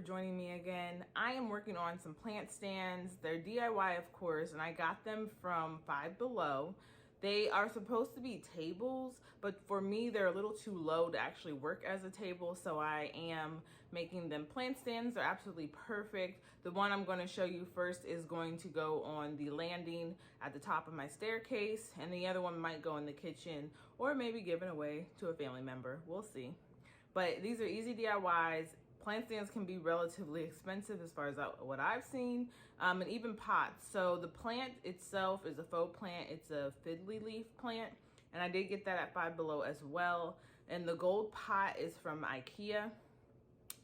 for joining me again. I am working on some plant stands. They're DIY, of course, and I got them from Five Below. They are supposed to be tables, but for me, they're a little too low to actually work as a table, so I am making them plant stands. They're absolutely perfect. The one I'm going to show you first is going to go on the landing at the top of my staircase, and the other one might go in the kitchen or maybe given away to a family member. We'll see. But these are easy DIYs. Plant stands can be relatively expensive as far as what I've seen, and even pots. So the plant itself is a faux plant. It's a fiddly leaf plant, and I did get that at Five Below as well. And the gold pot is from IKEA.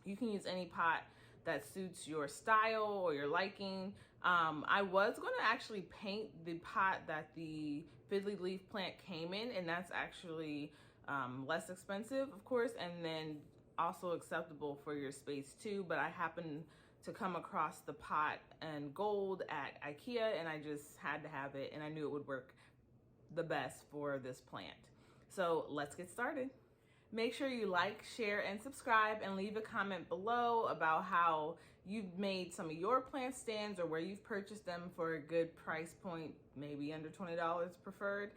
You can use any pot that suits your style or your liking. I was going to actually paint the pot that the fiddly leaf plant came in, and that's actually less expensive, of course, and then also acceptable for your space too. But I happened to come across the pot in gold at IKEA, and I just had to have it, and I knew it would work the best for this plant. So let's get started. Make sure you like, share, and subscribe, and leave a comment below about how you've made some of your plant stands or where you've purchased them for a good price point, maybe under $20 preferred.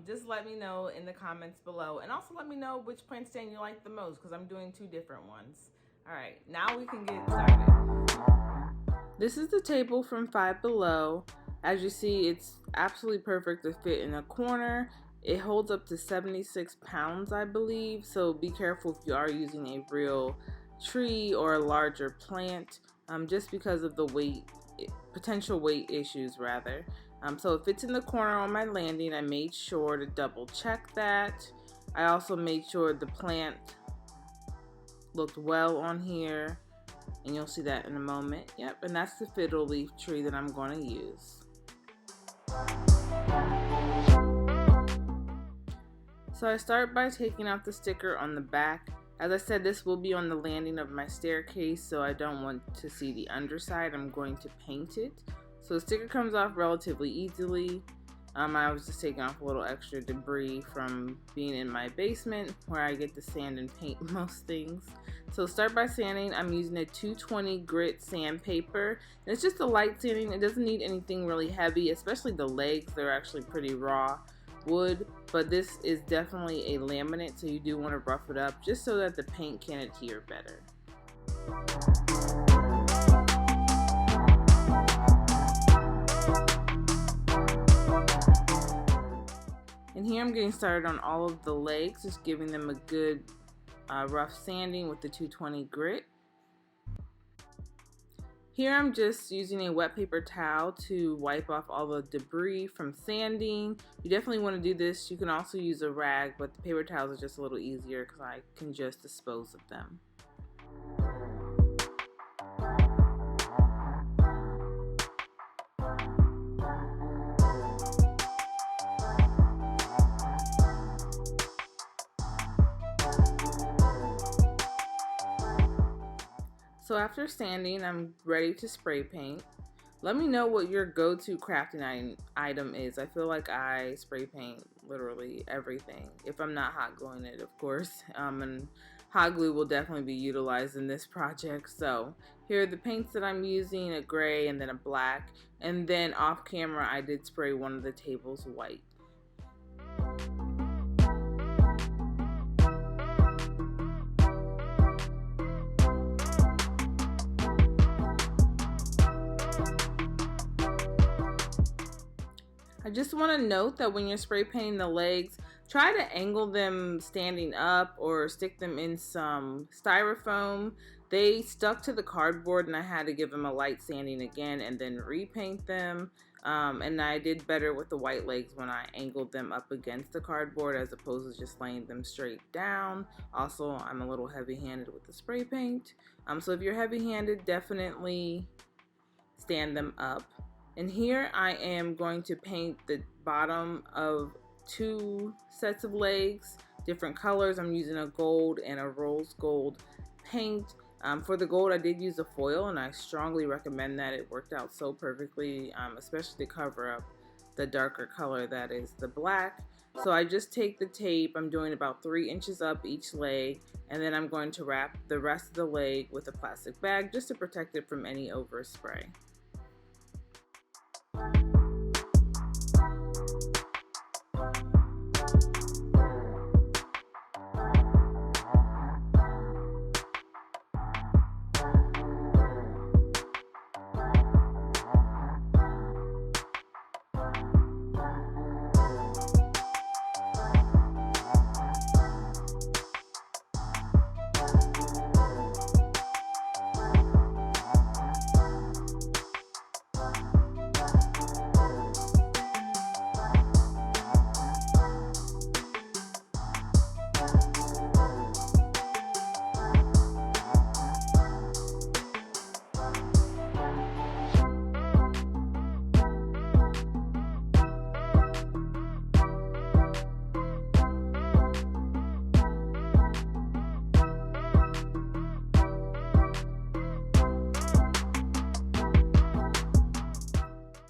Just let me know in the comments below, and also let me know which plant stand you like the most, because I'm doing two different ones. All right, now we can get started. This is the table from Five Below. As you see, it's absolutely perfect to fit in a corner. It holds up to 76 pounds, I believe, so be careful if you are using a real tree or a larger plant, just because of the weight, potential weight issues rather. So it fits in the corner on my landing. I made sure to double check that. I also made sure the plant looked well on here, and you'll see that in a moment. Yep, and that's the fiddle leaf tree that I'm going to use. So I start by taking out the sticker on the back. As I said, this will be on the landing of my staircase, so I don't want to see the underside. I'm going to paint it. So the sticker comes off relatively easily. I was just taking off a little extra debris from being in my basement where I get to sand and paint most things. So start by sanding. I'm using a 220 grit sandpaper. And it's just a light sanding. It doesn't need anything really heavy, especially the legs. They're actually pretty raw wood, but this is definitely a laminate, so you do want to rough it up just so that the paint can adhere better. And here I'm getting started on all of the legs, just giving them a good rough sanding with the 220 grit. Here I'm just using a wet paper towel to wipe off all the debris from sanding. You definitely want to do this. You can also use a rag, but the paper towels are just a little easier because I can just dispose of them. So after sanding, I'm ready to spray paint. Let me know what your go-to crafting item is. I feel like I spray paint literally everything, if I'm not hot gluing it, of course. And hot glue will definitely be utilized in this project. So here are the paints that I'm using, a gray and then a black. And then off camera, I did spray one of the tables white. I just want to note that when you're spray painting the legs, try to angle them standing up or stick them in some styrofoam. They stuck to the cardboard and I had to give them a light sanding again and then repaint them. And I did better with the white legs when I angled them up against the cardboard as opposed to just laying them straight down. Also, I'm a little heavy-handed with the spray paint. So if you're heavy-handed, definitely stand them up. And here I am going to paint the bottom of two sets of legs, different colors. I'm using a gold and a rose gold paint. For the gold, I did use a foil, and I strongly recommend that. It worked out so perfectly, especially to cover up the darker color that is the black. So I just take the tape, I'm doing about 3 inches up each leg, and then I'm going to wrap the rest of the leg with a plastic bag just to protect it from any overspray.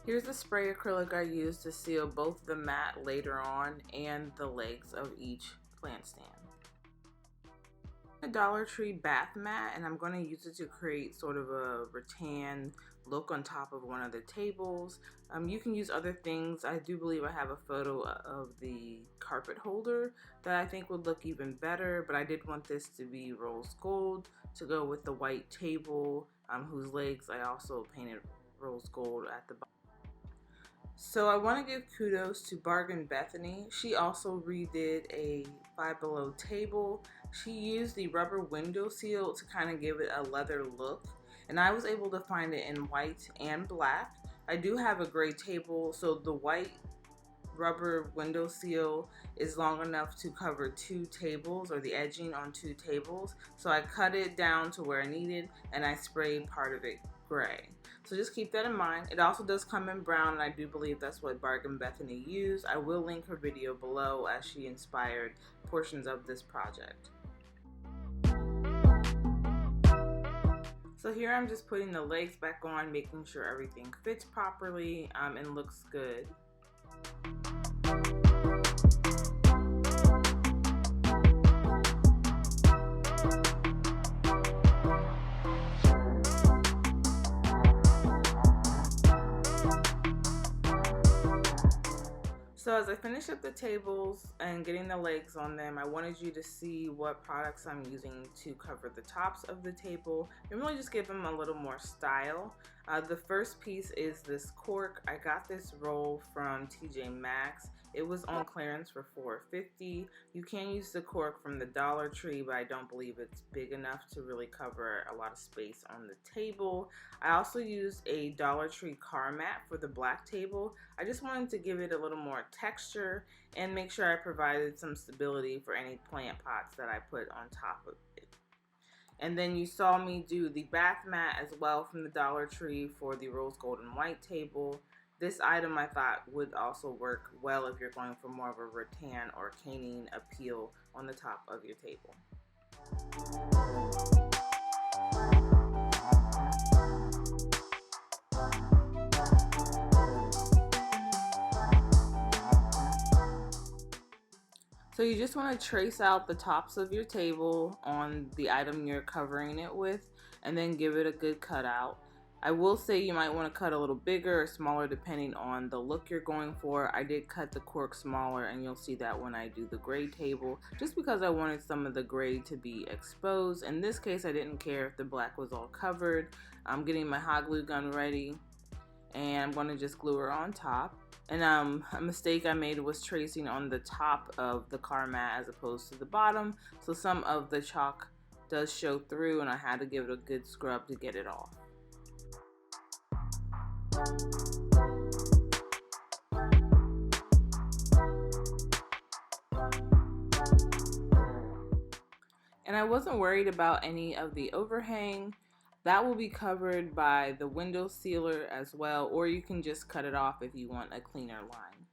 Here's the spray acrylic I used to seal both the mat later on and the legs of each plant stand. A Dollar Tree bath mat, and I'm going to use it to create sort of a rattan look on top of one of the tables. You can use other things. I do believe I have a photo of the carpet holder that I think would look even better, but I did want this to be rose gold to go with the white table, whose legs I also painted rose gold at the bottom. So I want to give kudos to Bargain Bethany. She also redid a Five Below table. She used the rubber window seal to kind of give it a leather look, and I was able to find it in white and black. I do have a gray table, so the white rubber window seal is long enough to cover 2 tables, or the edging on 2 tables. So I cut it down to where I needed, and I sprayed part of it gray. So just keep that in mind. It also does come in brown, and I do believe that's what Bargain Bethany used. I will link her video below as she inspired portions of this project. So here I'm just putting the legs back on, making sure everything fits properly and looks good. So as I finish up the tables and getting the legs on them, I wanted you to see what products I'm using to cover the tops of the table and really just give them a little more style. The first piece is this cork. I got this roll from TJ Maxx. It was on clearance for $4.50. You can use the cork from the Dollar Tree, but I don't believe it's big enough to really cover a lot of space on the table. I also used a Dollar Tree car mat for the black table. I just wanted to give it a little more texture and make sure I provided some stability for any plant pots that I put on top of it. And then you saw me do the bath mat as well from the Dollar Tree for the rose gold and white table. This item I thought would also work well if you're going for more of a rattan or canine appeal on the top of your table. So you just want to trace out the tops of your table on the item you're covering it with, and then give it a good cutout. I will say you might want to cut a little bigger or smaller depending on the look you're going for. I did cut the cork smaller, and you'll see that when I do the gray table, just because I wanted some of the gray to be exposed. In this case, I didn't care if the black was all covered. I'm getting my hot glue gun ready, and I'm going to just glue her on top. And a mistake I made was tracing on the top of the car mat as opposed to the bottom, so some of the chalk does show through, and I had to give it a good scrub to get it off. And I wasn't worried about any of the overhang. That will be covered by the window sealer as well, or you can just cut it off if you want a cleaner line.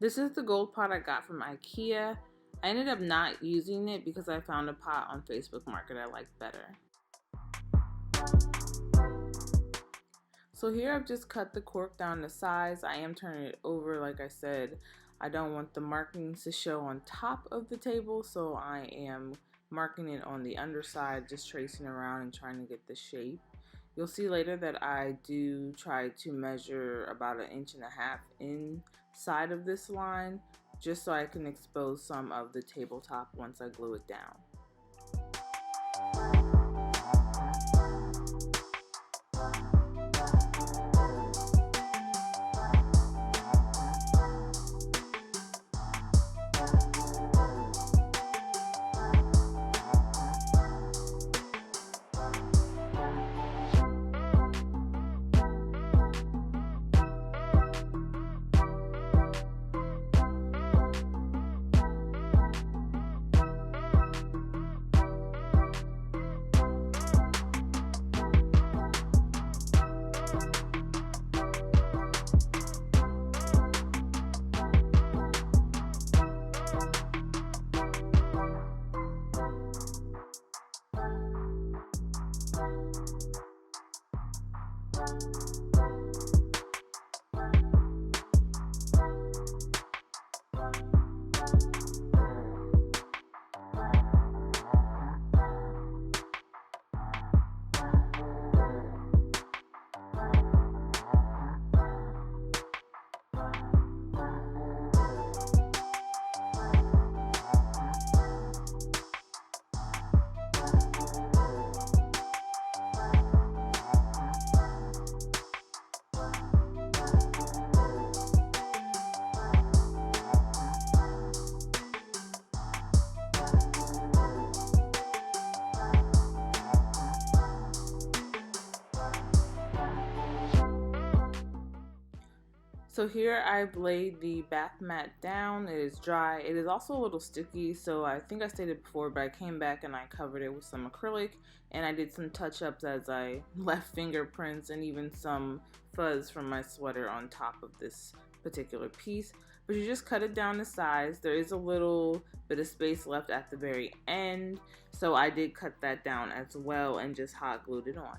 This is the gold pot I got from IKEA. I ended up not using it because I found a pot on Facebook Market I liked better. So here I've just cut the cork down to size. I am turning it over, like I said. I don't want the markings to show on top of the table, so I am marking it on the underside, just tracing around and trying to get the shape. You'll see later that I do try to measure about 1.5 inches inside of this line, just so I can expose some of the tabletop once I glue it down. So here I've laid the bath mat down. It is dry. It is also a little sticky, so I think I stated before, but I came back and I covered it with some acrylic, and I did some touch-ups as I left fingerprints and even some fuzz from my sweater on top of this particular piece. But you just cut it down to size. There is a little bit of space left at the very end, so I did cut that down as well and just hot glued it on.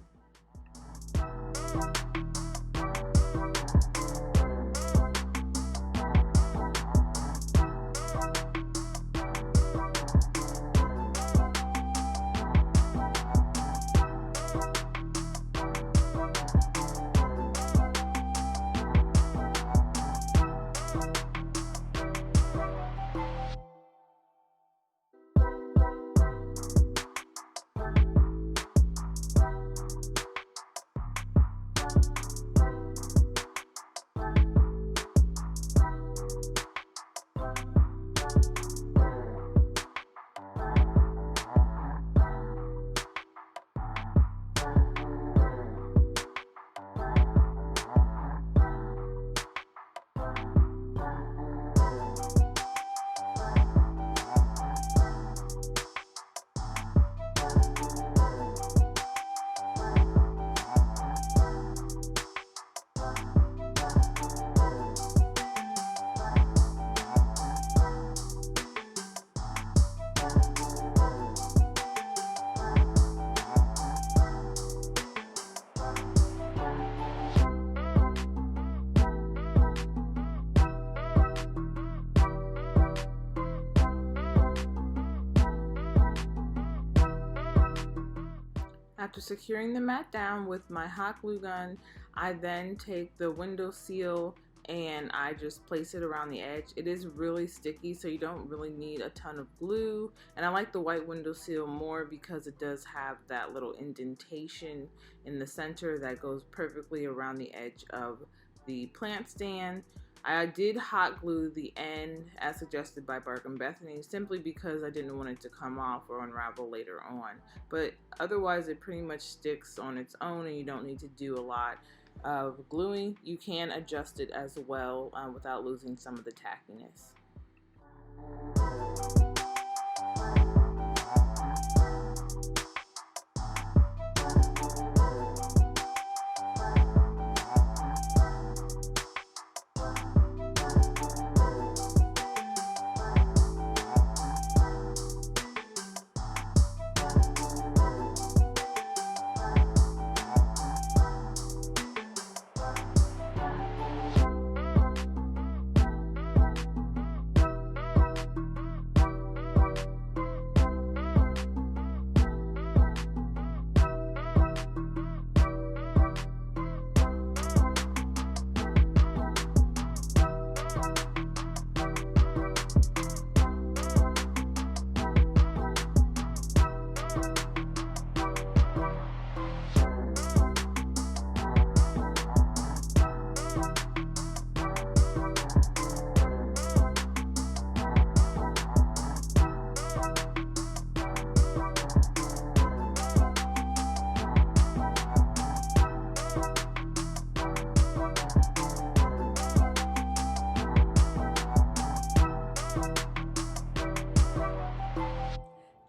After securing the mat down with my hot glue gun, I then take the window seal and I just place it around the edge. It is really sticky, so you don't really need a ton of glue. And I like the white window seal more because it does have that little indentation in the center that goes perfectly around the edge of the plant stand. I did hot glue the end as suggested by Bark and Bethany simply because I didn't want it to come off or unravel later on. But otherwise it pretty much sticks on its own and you don't need to do a lot of gluing. You can adjust it as well without losing some of the tackiness.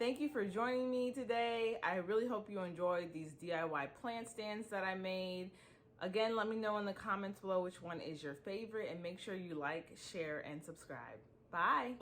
Thank you for joining me today. I really hope you enjoyed these DIY plant stands that I made. Again, let me know in the comments below which one is your favorite, and make sure you like, share, and subscribe. Bye.